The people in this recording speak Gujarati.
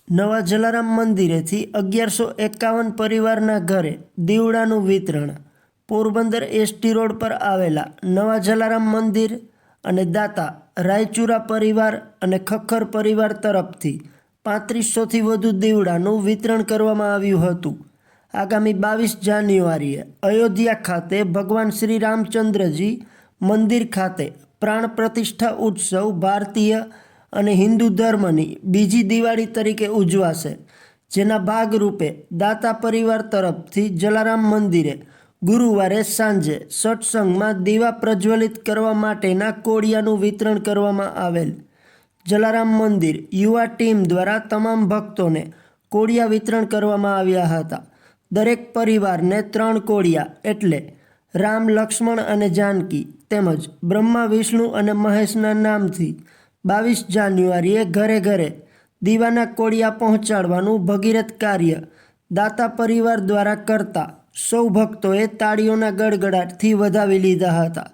નવા જલારામ મંદિરેથી 1151 પરિવારના ઘરે દીવડાનું વિતરણ. પોરબંદર એસટી રોડ પર આવેલા નવા જલારામ મંદિર અને દાતા રાયચુરા પરિવાર અને ખખ્ખર પરિવાર તરફથી 3500થી વધુ દીવડાનું વિતરણ કરવામાં આવ્યું હતું. આગામી 22 જાન્યુઆરીએ અયોધ્યા ખાતે ભગવાન શ્રી રામચંદ્રજી મંદિર ખાતે પ્રાણ પ્રતિષ્ઠા ઉત્સવ ભારતીય અને હિન્દુ ધર્મની બીજી દિવાળી તરીકે ઉજવાશે. જેના ભાગરૂપે દાતા પરિવાર તરફથી જલારામ મંદિરે ગુરુવારે સાંજે સત્સંગમાં દીવા પ્રજ્વલિત કરવા માટેના કોળિયાનું વિતરણ કરવામાં આવેલ. જલારામ મંદિર યુવા ટીમ દ્વારા તમામ ભક્તોને કોળિયા વિતરણ કરવામાં આવ્યા હતા. દરેક પરિવારને 3 કોળિયા એટલે રામ, લક્ષ્મણ અને જાનકી તેમજ બ્રહ્મા, વિષ્ણુ અને મહેશના નામથી 22 જાન્યુઆરીએ ઘરે ઘરે દીવાના કોળિયા પહોંચાડવાનું ભગીરથ કાર્ય દાતા પરિવાર દ્વારા કરતા સૌ ભક્તોએ તાળીઓના ગડગડાટથી વધાવી લીધા હતા.